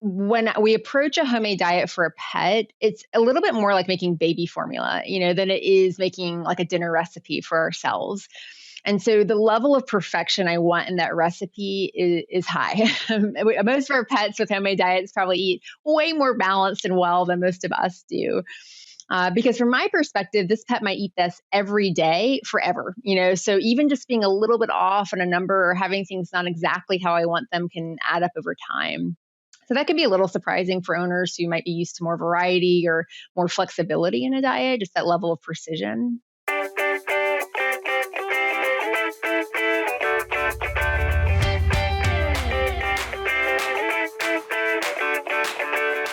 when we approach a homemade diet for a pet, it's a little bit more like making baby formula, than it is making like a dinner recipe for ourselves. And so the level of perfection I want in that recipe is high. Most of our pets with homemade diets probably eat way more balanced and well than most of us do. Because from my perspective, this pet might eat this every day forever, so even just being a little bit off on a number or having things not exactly how I want them can add up over time. So that can be a little surprising for owners who might be used to more variety or more flexibility in a diet, just that level of precision.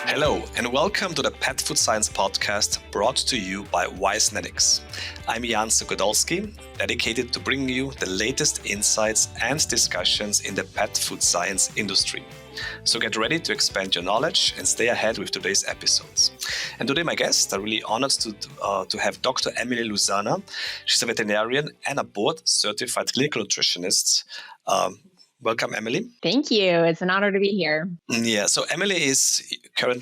Hello, and welcome to the Pet Food Science Podcast brought to you by Wisenetics. I'm Jan Sokodolski, dedicated to bringing you the latest insights and discussions in the pet food science industry. So get ready to expand your knowledge and stay ahead with today's episodes. And today my guest, I'm really honored to have Dr. Emily Luisana. She's a veterinarian and a board-certified clinical nutritionist. Welcome, Emily. Thank you. It's an honor to be here. Yeah, so Emily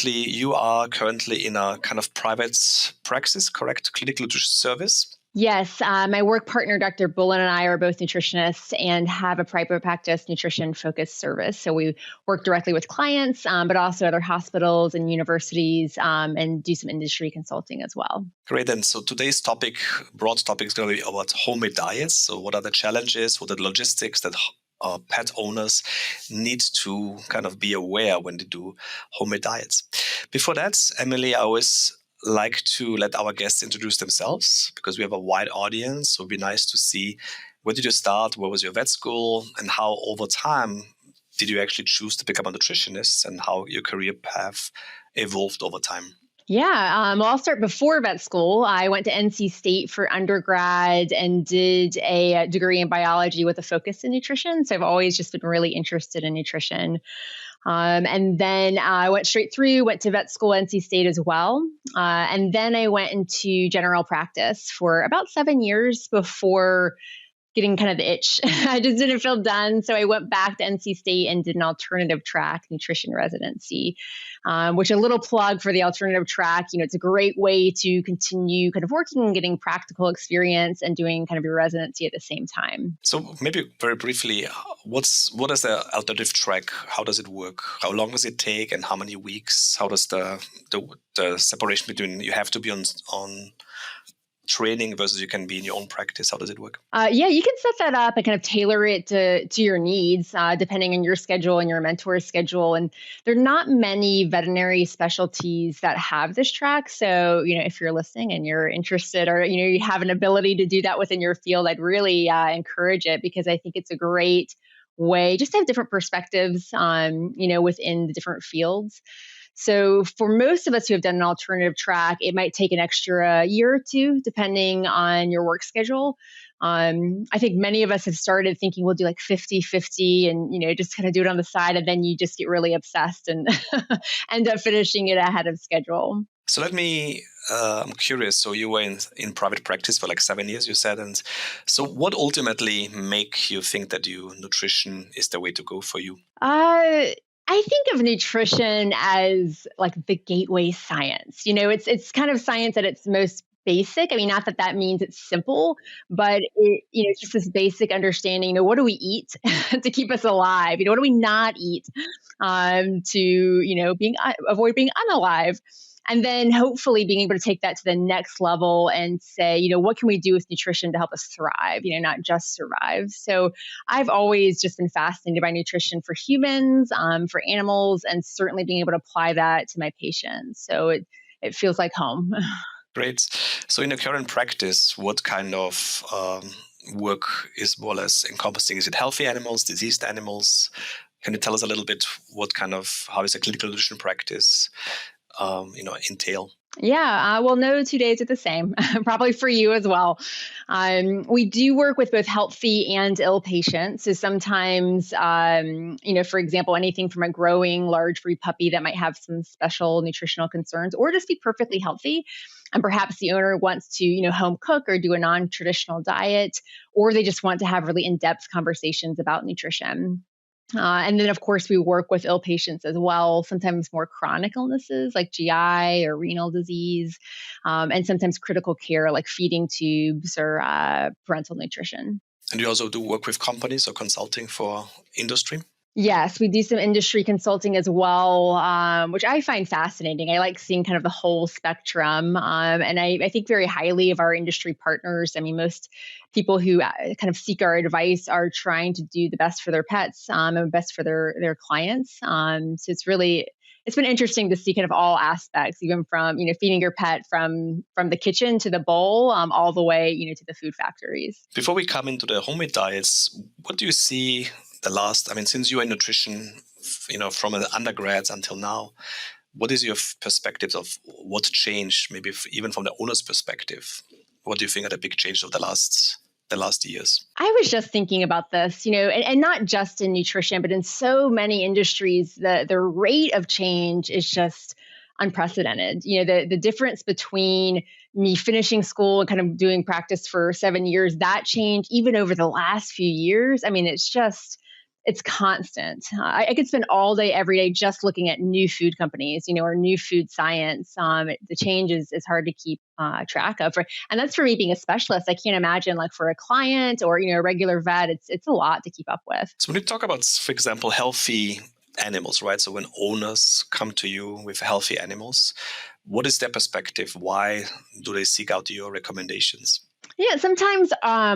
you are currently in a kind of private practice, correct? Clinical nutrition service? Yes, my work partner, Dr. Bullen, and I are both nutritionists and have a private practice nutrition-focused service. So we work directly with clients, but also other hospitals and universities, and do some industry consulting as well. Great. And so today's broad topic is going to be about homemade diets. So what are the challenges, what are the logistics that pet owners need to kind of be aware when they do homemade diets? Before that, Emily, I always like to let our guests introduce themselves because we have a wide audience. So it'd be nice to see, where did you start? Where was your vet school? And how over time did you actually choose to become a nutritionist, and how your career path evolved over time? Yeah, well, I'll start before vet school. I went to NC State for undergrad and did a degree in biology with a focus in nutrition. So I've always just been really interested in nutrition. And then I went straight through, went to vet school, NC State as well. And then I went into general practice for about 7 years before getting kind of the itch. I just didn't feel done. So I went back to NC State and did an alternative track nutrition residency, which a little plug for the alternative track. It's a great way to continue kind of working and getting practical experience and doing kind of your residency at the same time. So maybe very briefly, what is the alternative track? How does it work? How long does it take, and how many weeks? How does the separation between you have to be on training versus you can be in your own practice? How does it work? Yeah, you can set that up and kind of tailor it to your needs, depending on your schedule and your mentor's schedule. And there are not many veterinary specialties that have this track. So, if you're listening and you're interested, or, you have an ability to do that within your field, I'd really encourage it, because I think it's a great way just to have different perspectives, within the different fields. So for most of us who have done an alternative track, it might take an extra year or two, depending on your work schedule. I think many of us have started thinking we'll do like 50-50 and, just kind of do it on the side. And then you just get really obsessed and end up finishing it ahead of schedule. So I'm curious. So you were in private practice for like 7 years, you said. And so what ultimately make you think that nutrition is the way to go for you? I think of nutrition as like the gateway science. It's kind of science at its most basic. I mean, not that means it's simple, but it's just this basic understanding. What do we eat to keep us alive? What do we not eat to avoid being unalive? And then hopefully being able to take that to the next level and say, what can we do with nutrition to help us thrive, not just survive. So I've always just been fascinated by nutrition for humans, for animals, and certainly being able to apply that to my patients. So it feels like home. Great. So in your current practice, what kind of work is more or less encompassing? Is it healthy animals, diseased animals? Can you tell us a little bit how is a clinical nutrition practice entail? Yeah, well, no 2 days are the same, probably for you as well. We do work with both healthy and ill patients. So sometimes, for example, anything from a growing large breed puppy that might have some special nutritional concerns, or just be perfectly healthy. And perhaps the owner wants to, home cook or do a non-traditional diet, or they just want to have really in-depth conversations about nutrition. And then, of course, we work with ill patients as well, sometimes more chronic illnesses like GI or renal disease, and sometimes critical care like feeding tubes or parental nutrition. And you also do work with companies or consulting for industry? Yes, we do some industry consulting as well, which I find fascinating. I like seeing kind of the whole spectrum. And I think very highly of our industry partners. I mean, most people who kind of seek our advice are trying to do the best for their pets and best for their clients. So it's been interesting to see kind of all aspects, even from feeding your pet from the kitchen to the bowl, all the way to the food factories. Before we come into the homemade diets, what do you see since you're in nutrition, from an undergrad until now, what is your perspectives of what changed, maybe even from the owner's perspective? What do you think are the big changes of the last years? I was just thinking about this, and not just in nutrition, but in so many industries, the rate of change is just unprecedented. The difference between me finishing school and kind of doing practice for 7 years, that change, even over the last few years, I mean, it's constant. I could spend all day, every day, just looking at new food companies, or new food science. The change is hard to keep track of. And that's for me being a specialist. I can't imagine like for a client or, a regular vet, it's a lot to keep up with. So when you talk about, for example, healthy animals, right? So when owners come to you with healthy animals, what is their perspective? Why do they seek out your recommendations? Yeah, sometimes,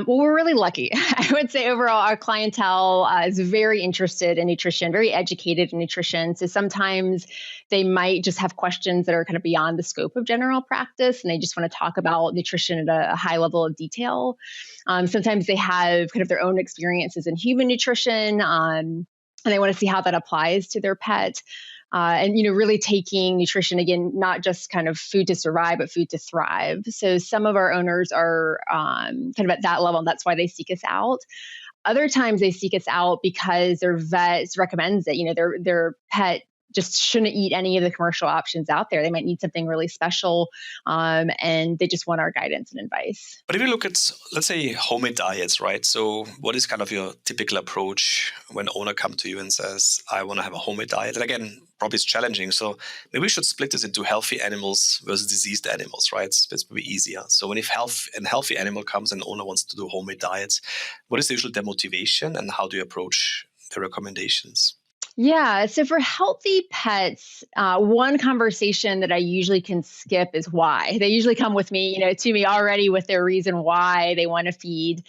we're really lucky. I would say overall, our clientele is very interested in nutrition, very educated in nutrition. So sometimes they might just have questions that are kind of beyond the scope of general practice, and they just want to talk about nutrition at a high level of detail. Sometimes they have kind of their own experiences in human nutrition, and they want to see how that applies to their pet. And really taking nutrition again, not just kind of food to survive, but food to thrive. So some of our owners are kind of at that level, and that's why they seek us out. Other times they seek us out because their vet recommends it. Their pet just shouldn't eat any of the commercial options out there. They might need something really special, and they just want our guidance and advice. But if you look at, let's say, homemade diets, right? So what is kind of your typical approach when owner comes to you and says, I want to have a homemade diet? And again, probably it's challenging. So maybe we should split this into healthy animals versus diseased animals, right? That's probably easier. So when a healthy animal comes and owner wants to do homemade diets, what is usually their motivation and how do you approach the recommendations? Yeah. So for healthy pets, one conversation that I usually can skip is why. They usually come with me, to me already with their reason why they want to feed,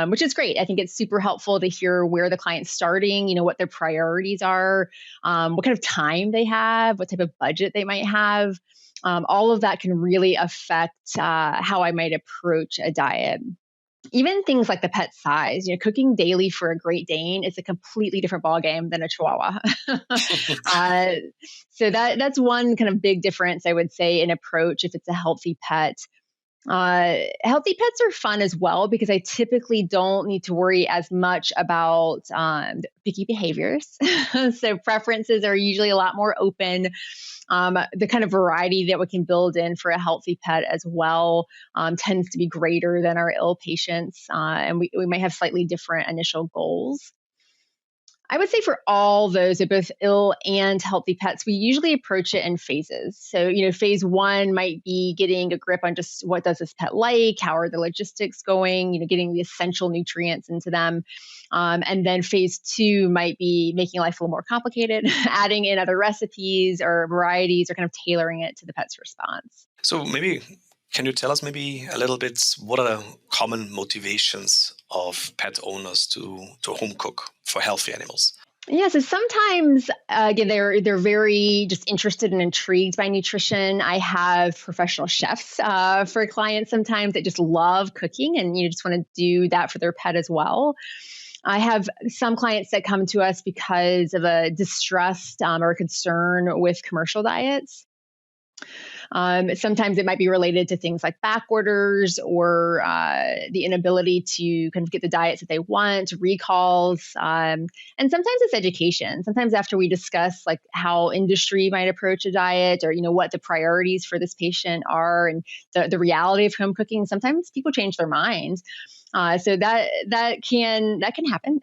which is great. I think it's super helpful to hear where the client's starting, what their priorities are, what kind of time they have, what type of budget they might have. All of that can really affect how I might approach a diet. Even things like the pet size, cooking daily for a Great Dane is a completely different ballgame than a Chihuahua. uh, so that's one kind of big difference, I would say, in approach if it's a healthy pet. Healthy pets are fun as well because I typically don't need to worry as much about picky behaviors. So preferences are usually a lot more open. The kind of variety that we can build in for a healthy pet as well tends to be greater than our ill patients. And we might have slightly different initial goals. I would say for all those, both ill and healthy pets, we usually approach it in phases. So, phase one might be getting a grip on just what does this pet like? How are the logistics going? Getting the essential nutrients into them. And then phase two might be making life a little more complicated, adding in other recipes or varieties or kind of tailoring it to the pet's response. So maybe can you tell us maybe a little bit what are the common motivations of pet owners to home cook for healthy animals? Yeah, so sometimes again they're very just interested and intrigued by nutrition. I have professional chefs for clients sometimes that just love cooking and just want to do that for their pet as well. I have some clients that come to us because of a distrust or concern with commercial diets. Sometimes it might be related to things like back orders or the inability to kind of get the diets that they want, recalls, and sometimes it's education. Sometimes after we discuss like how industry might approach a diet or what the priorities for this patient are and the reality of home cooking, sometimes people change their minds. So that can happen.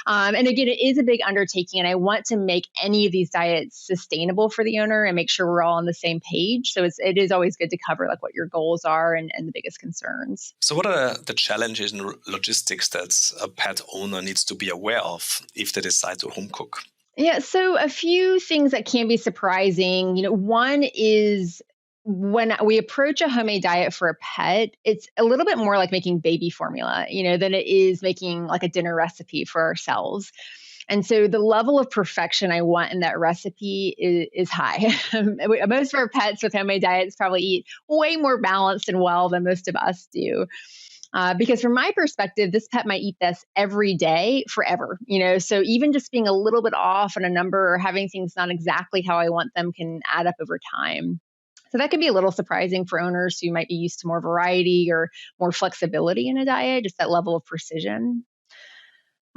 And again, it is a big undertaking, and I want to make any of these diets sustainable for the owner and make sure we're all on the same page. So it is always good to cover like what your goals are and the biggest concerns. So what are the challenges and logistics that a pet owner needs to be aware of if they decide to home cook? Yeah, so a few things that can be surprising. One is when we approach a homemade diet for a pet, it's a little bit more like making baby formula, than it is making like a dinner recipe for ourselves. And so the level of perfection I want in that recipe is high. Most of our pets with homemade diets probably eat way more balanced and well than most of us do. Because from my perspective, this pet might eat this every day forever, so even just being a little bit off on a number or having things not exactly how I want them can add up over time. So that could be a little surprising for owners who might be used to more variety or more flexibility in a diet, just that level of precision.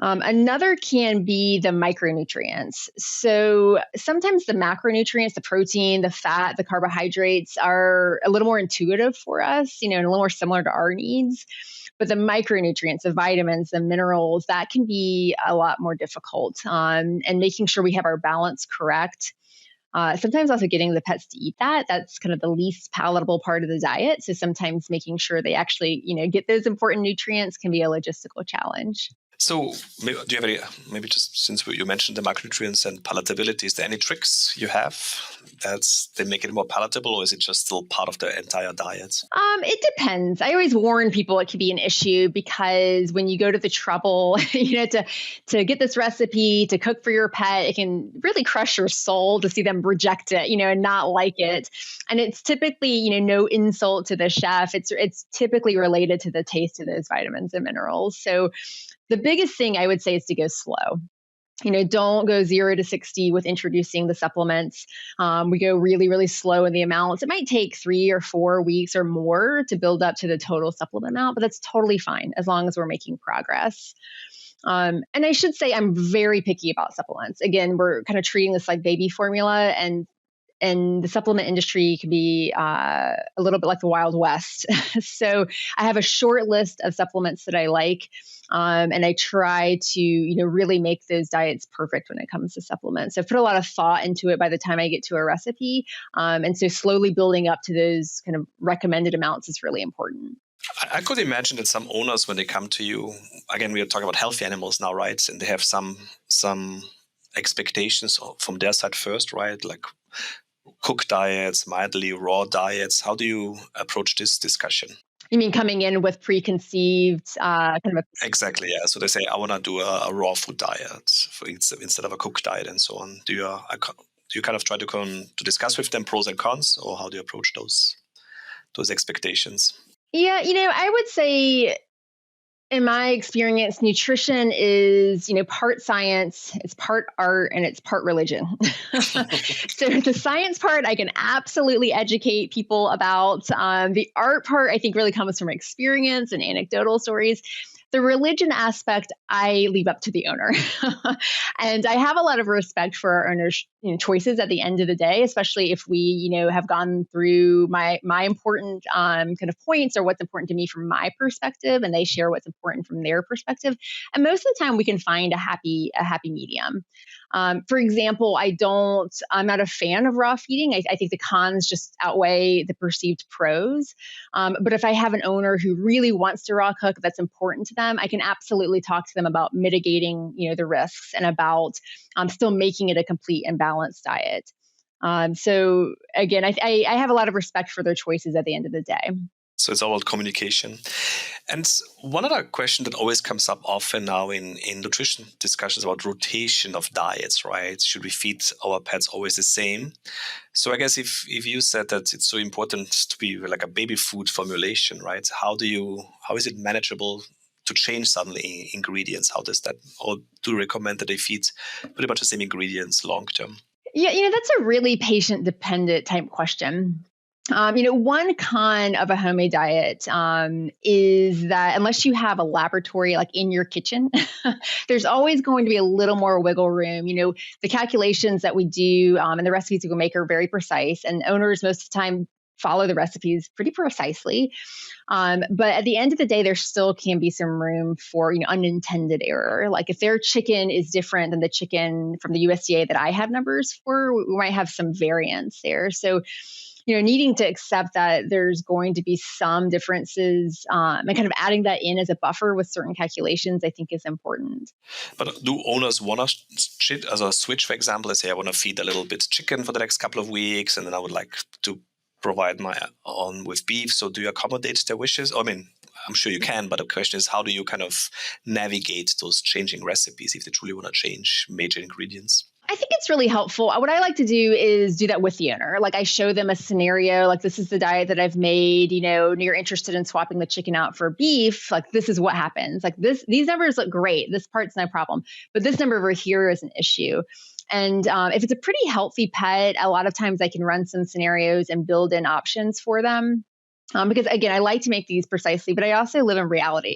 Another can be the micronutrients. So sometimes the macronutrients, the protein, the fat, the carbohydrates are a little more intuitive for us, and a little more similar to our needs. But the micronutrients, the vitamins, the minerals, that can be a lot more difficult. And making sure we have our balance correct. Sometimes also getting the pets to eat that's kind of the least palatable part of the diet. So sometimes making sure they actually, get those important nutrients can be a logistical challenge. So do you have any, maybe just since you mentioned the macronutrients and palatability, is there any tricks you have that they make it more palatable, or is it just still part of the entire diet? It depends. I always warn people it could be an issue because when you go to the trouble, to get this recipe, to cook for your pet, it can really crush your soul to see them reject it, and not like it. And it's typically, no insult to the chef. It's typically related to the taste of those vitamins and minerals. So the biggest thing I would say is to go slow. Don't go 0 to 60 with introducing the supplements. We go really, really slow in the amounts. It might take 3 or 4 weeks or more to build up to the total supplement amount, but that's totally fine as long as we're making progress. And I should say I'm very picky about supplements. Again, we're kind of treating this like baby formula, and the supplement industry can be a little bit like the Wild West. So I have a short list of supplements that I like. And I try to, really make those diets perfect when it comes to supplements. So I've put a lot of thought into it by the time I get to a recipe. And so slowly building up to those kind of recommended amounts is really important. I could imagine that some owners, when they come to you, again, we are talking about healthy animals now, right? And they have some expectations from their side first, right? Like cooked diets, mildly raw diets. How do you approach this discussion? You mean coming in with preconceived kind of Exactly, yeah. So they say, I want to do a raw food diet instead of a cooked diet and so on. Do you kind of try to discuss with them pros and cons, or how do you approach those expectations? Yeah, I would say in my experience, nutrition is, part science, it's part art, and it's part religion. So the science part, I can absolutely educate people about. The art part, I think, really comes from experience and anecdotal stories. The religion aspect, I leave up to the owner. And I have a lot of respect for our owners' choices at the end of the day, especially if we, have gone through my important kind of points or what's important to me from my perspective, and they share what's important from their perspective. And most of the time we can find a happy medium. For example, I'm not a fan of raw feeding. I think the cons just outweigh the perceived pros. But if I have an owner who really wants to raw cook, that's important to them, I can absolutely talk to them about mitigating, the risks and about still making it a complete and balanced diet. So again, I have a lot of respect for their choices at the end of the day. So it's all about communication. And one other question that always comes up often now in nutrition discussions about rotation of diets, right? Should we feed our pets always the same? So I guess if you said that it's so important to be like a baby food formulation, right? How is it manageable to change suddenly ingredients? How does that, or do you recommend that they feed pretty much the same ingredients long term? Yeah, that's a really patient dependent type question. One con of a homemade diet is that unless you have a laboratory like in your kitchen, there's always going to be a little more wiggle room. The calculations that we do and the recipes we make are very precise, and owners most of the time follow the recipes pretty precisely. But at the end of the day, there still can be some room for, unintended error. Like if their chicken is different than the chicken from the USDA that I have numbers for, we might have some variance there. So, needing to accept that there's going to be some differences, and kind of adding that in as a buffer with certain calculations, I think is important. But do owners want to as a switch, for example, let's say I want to feed a little bit chicken for the next couple of weeks, and then I would like to provide my own with beef. So do you accommodate their wishes? I mean, I'm sure you can, but the question is, how do you kind of navigate those changing recipes if they truly want to change major ingredients? I think it's really helpful. What I like to do is do that with the owner. Like I show them a scenario, like this is the diet that I've made, and you're interested in swapping the chicken out for beef. Like this is what happens. Like these numbers look great. This part's no problem, but this number over here is an issue. And if it's a pretty healthy pet, a lot of times I can run some scenarios and build in options for them. Because again, I like to make these precisely, but I also live in reality.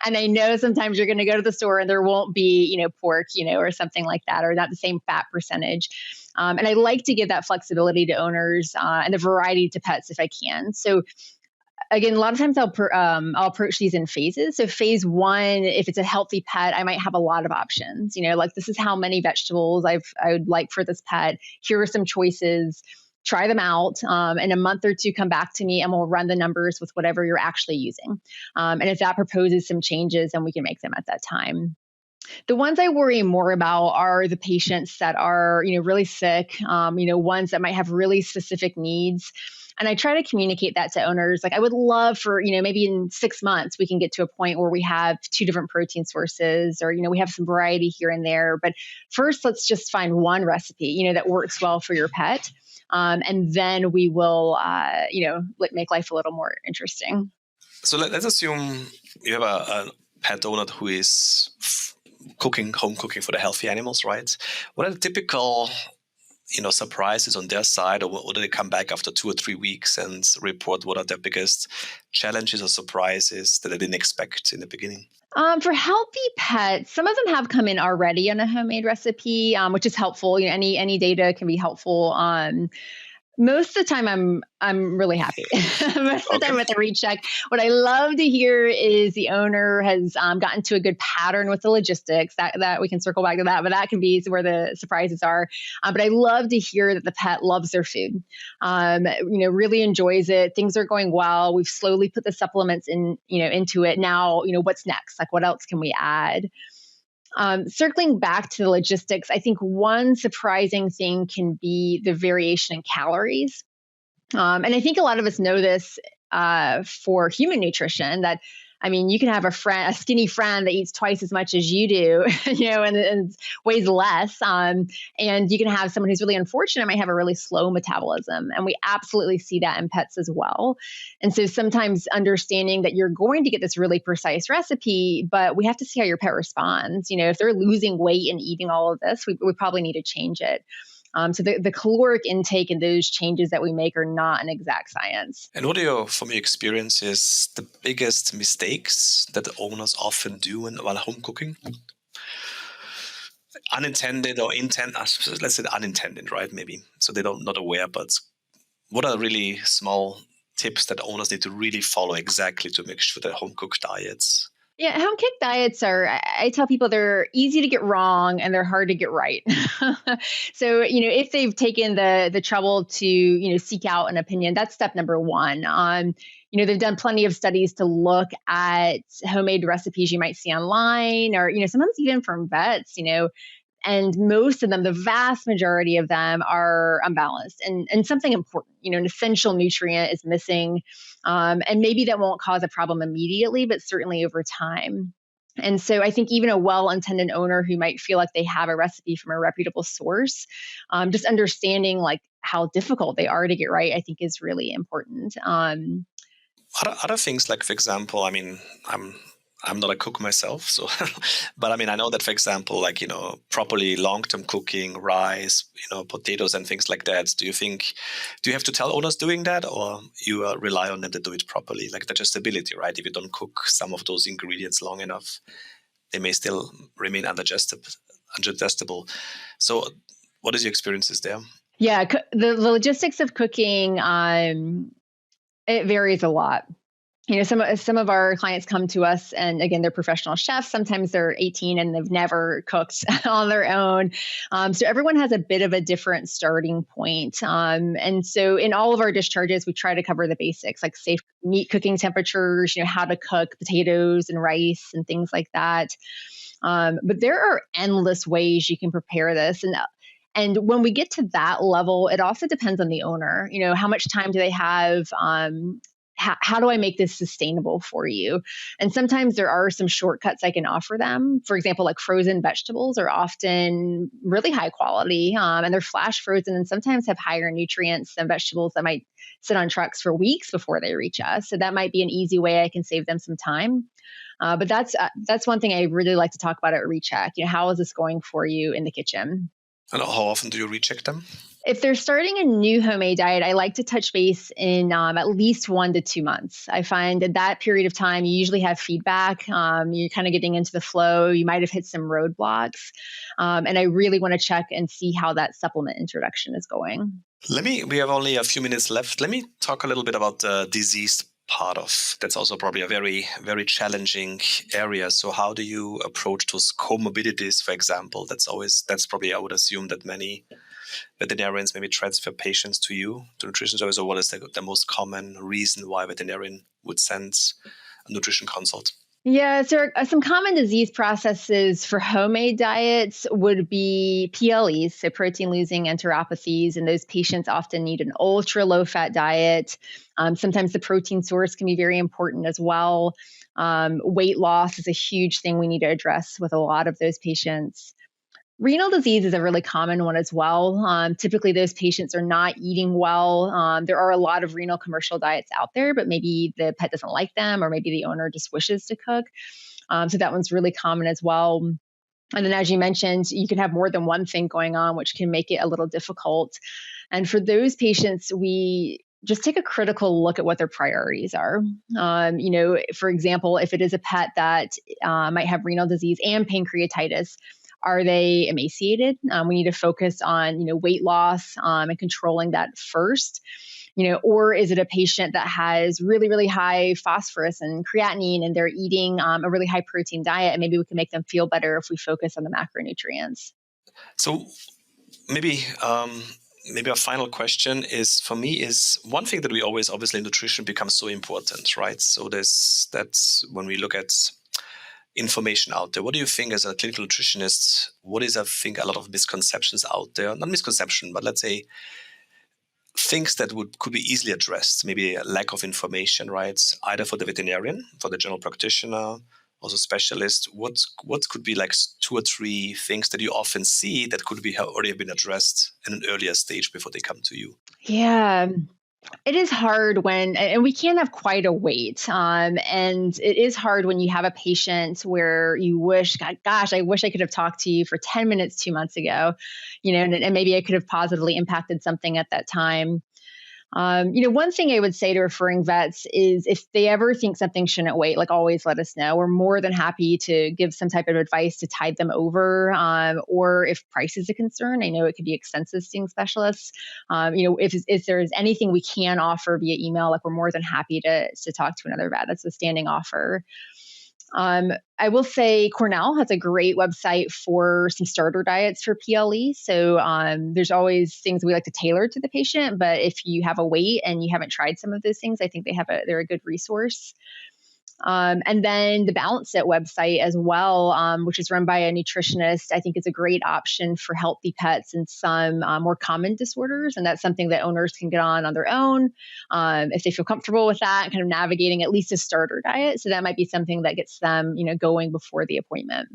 And I know sometimes you're going to go to the store and there won't be, pork, or something like that, or not the same fat percentage. And I like to give that flexibility to owners and a variety to pets if I can. So again, a lot of times I'll approach these in phases. So phase one, if it's a healthy pet, I might have a lot of options. Like this is how many vegetables I would like for this pet. Here are some choices. Try them out. In a month or two, come back to me and we'll run the numbers with whatever you're actually using. And if that proposes some changes, then we can make them at that time. The ones I worry more about are the patients that are, really sick, ones that might have really specific needs. And I try to communicate that to owners. Like I would love for, maybe in 6 months, we can get to a point where we have 2 different protein sources or, we have some variety here and there. But first, let's just find one recipe, that works well for your pet. And then we will, make life a little more interesting. So let's assume you have a pet owner who is home cooking for the healthy animals, right? What are the typical, surprises on their side, or what do they come back after 2 or 3 weeks and report what are their biggest challenges or surprises that they didn't expect in the beginning? For healthy pets, some of them have come in already on a homemade recipe, which is helpful. Any data can be helpful. Most of the time, I'm really happy. Most of the time with a recheck, what I love to hear is the owner has gotten to a good pattern with the logistics. That we can circle back to that, but that can be where the surprises are. But I love to hear that the pet loves their food. Really enjoys it. Things are going well. We've slowly put the supplements into it. Now, what's next? Like, what else can we add? Circling back to the logistics, I think one surprising thing can be the variation in calories. And I think a lot of us know this for human nutrition that, you can have a skinny friend that eats twice as much as you do, and weighs less. And you can have someone who's really unfortunate, might have a really slow metabolism. And we absolutely see that in pets as well. And so sometimes understanding that you're going to get this really precise recipe, but we have to see how your pet responds. If they're losing weight and eating all of this, we probably need to change it. So the caloric intake and those changes that we make are not an exact science. And what are from your experiences, the biggest mistakes that the owners often do while home cooking? Unintended or intended, let's say unintended, right? Maybe. So they're not aware, but what are really small tips that owners need to really follow exactly to make sure their home cooked diets? Yeah, home cooked diets I tell people they're easy to get wrong and they're hard to get right. So, if they've taken the trouble to, seek out an opinion, that's step number one. They've done plenty of studies to look at homemade recipes you might see online or, sometimes even from vets, and most of them, the vast majority of them are unbalanced and something important, an essential nutrient is missing. And maybe that won't cause a problem immediately, but certainly over time. And so I think even a well-intended owner who might feel like they have a recipe from a reputable source, just understanding like how difficult they are to get right, I think is really important. Other things like, for example, I'm not a cook myself, so but I know that, for example, like, properly long-term cooking, rice, potatoes and things like that. Do you have to tell owners doing that, or you rely on them to do it properly? Like digestibility, right? If you don't cook some of those ingredients long enough, they may still remain undigestible. So what is your experiences there? Yeah, the logistics of cooking, it varies a lot. Some of our clients come to us, and again, they're professional chefs. Sometimes they're 18 and they've never cooked on their own. So everyone has a bit of a different starting point. And so in all of our discharges, we try to cover the basics, like safe meat cooking temperatures, how to cook potatoes and rice and things like that. But there are endless ways you can prepare this. And when we get to that level, it also depends on the owner. How much time do they have? How do I make this sustainable for you? And sometimes there are some shortcuts I can offer them. For example, like frozen vegetables are often really high quality, and they're flash frozen and sometimes have higher nutrients than vegetables that might sit on trucks for weeks before they reach us. So that might be an easy way I can save them some time. But that's one thing I really like to talk about at Recheck. How is this going for you in the kitchen? And how often do you recheck them? If they're starting a new homemade diet, I like to touch base in at least 1 to 2 months. I find at that period of time, you usually have feedback. You're kind of getting into the flow. You might have hit some roadblocks. And I really want to check and see how that supplement introduction is going. We have only a few minutes left. Let me talk a little bit about the disease part of that's also probably a very, very challenging area. So how do you approach those comorbidities, for example? That's probably, I would assume that many veterinarians maybe transfer patients to you, to nutrition service, or what is the most common reason why a veterinarian would send a nutrition consult? Yeah, so some common disease processes for homemade diets would be PLEs, so protein losing enteropathies, and those patients often need an ultra low fat diet. Sometimes the protein source can be very important as well. Weight loss is a huge thing we need to address with a lot of those patients. Renal disease is a really common one as well. Typically, those patients are not eating well. There are a lot of renal commercial diets out there, but maybe the pet doesn't like them, or maybe the owner just wishes to cook. So that one's really common as well. And then, as you mentioned, you can have more than one thing going on, which can make it a little difficult. And for those patients, we just take a critical look at what their priorities are. For example, if it is a pet that might have renal disease and pancreatitis, are they emaciated? We need to focus on, weight loss and controlling that first. Or is it a patient that has really, really high phosphorus and creatinine, and they're eating a really high protein diet, and maybe we can make them feel better if we focus on the macronutrients. So maybe a final question is, for me, is one thing that we always, obviously, nutrition becomes so important, right? So that's when we look at information out there. What do you think as a clinical nutritionist? What is, I think, a lot of misconceptions out there? Not misconception, but let's say things that could be easily addressed. Maybe a lack of information, right? Either for the veterinarian, for the general practitioner, also specialist. What could be like 2 or 3 things that you often see that could be already have been addressed in an earlier stage before they come to you? Yeah. It is hard and we can have quite a wait. And it is hard when you have a patient where you wish, gosh, I wish I could have talked to you for 10 minutes 2 months ago, and maybe I could have positively impacted something at that time. One thing I would say to referring vets is if they ever think something shouldn't wait, like always let us know. We're more than happy to give some type of advice to tide them over, or if price is a concern. I know it could be expensive seeing specialists. If there's anything we can offer via email, like we're more than happy to talk to another vet. That's a standing offer. I will say Cornell has a great website for some starter diets for PLE. So there's always things we like to tailor to the patient. But if you have a weight and you haven't tried some of those things, I think they're a good resource. And then the Balance It website as well, which is run by a nutritionist, I think is a great option for healthy pets and some more common disorders. And that's something that owners can get on their own if they feel comfortable with that, kind of navigating at least a starter diet. So that might be something that gets them, going before the appointment.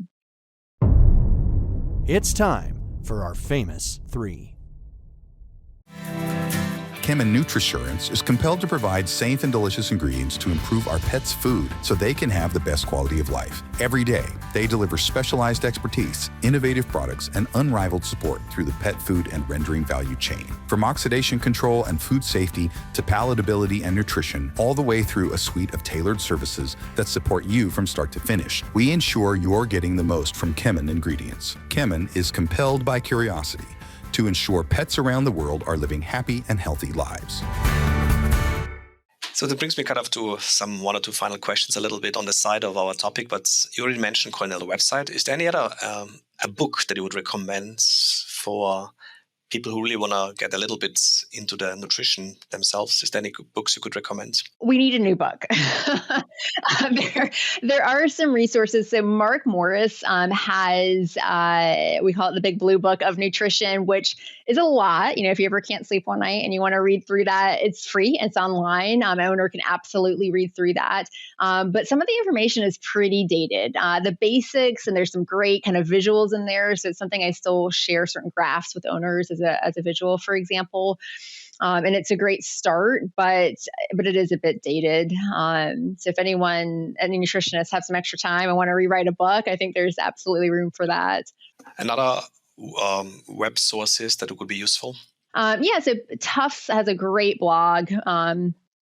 It's time for our famous 3. Kemin Nutritionist is compelled to provide safe and delicious ingredients to improve our pets' food so they can have the best quality of life. Every day, they deliver specialized expertise, innovative products, and unrivaled support through the pet food and rendering value chain. From oxidation control and food safety to palatability and nutrition, all the way through a suite of tailored services that support you from start to finish, we ensure you're getting the most from Kemin ingredients. Kemin is compelled by curiosity to ensure pets around the world are living happy and healthy lives. So that brings me kind of to some one or two final questions, a little bit on the side of our topic. But you already mentioned Cornell website. Is there any other a book that you would recommend for people who really want to get a little bit into the nutrition themselves? Is there any books you could recommend? We need a new book. There are some resources. So Mark Morris has, we call it the Big Blue Book of Nutrition, which is a lot. If you ever can't sleep one night and you want to read through that, it's free. It's online. An owner can absolutely read through that. But some of the information is pretty dated. The basics, and there's some great kind of visuals in there. So it's something I still share certain graphs with owners as a visual, for example. And it's a great start, but it is a bit dated. So if any nutritionists have some extra time and want to rewrite a book, I think there's absolutely room for that. Another web sources that would be useful? So Tufts has a great blog.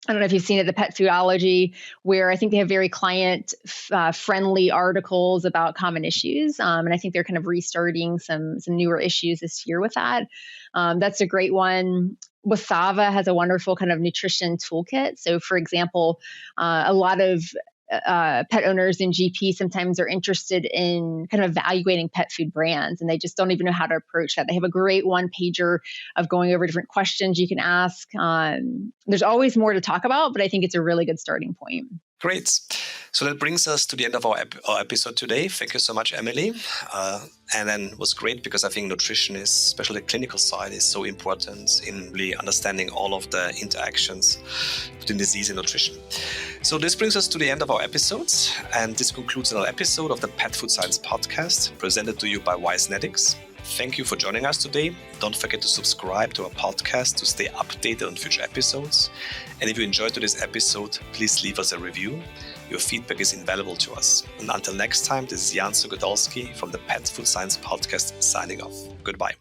I don't know if you've seen it, the Pet Foodology, where I think they have very client-friendly articles about common issues. And I think they're kind of restarting some newer issues this year with that. That's a great one. Wasava has a wonderful kind of nutrition toolkit. So, for example, a lot of pet owners and GPs sometimes are interested in kind of evaluating pet food brands, and they just don't even know how to approach that. They have a great one-pager of going over different questions you can ask. There's always more to talk about, but I think it's a really good starting point. Great. So that brings us to the end of our episode today. Thank you so much, Emily. And then it was great because I think nutrition is, especially the clinical side, is so important in really understanding all of the interactions between disease and nutrition. So this brings us to the end of our episodes. And this concludes another episode of the Pet Food Science Podcast, presented to you by Wisenetics. Thank you for joining us today. Don't forget to subscribe to our podcast to stay updated on future episodes. And if you enjoyed today's episode, please leave us a review. Your feedback is invaluable to us. And until next time, this is Jan Sugodolski from the Pet Food Science Podcast signing off. Goodbye.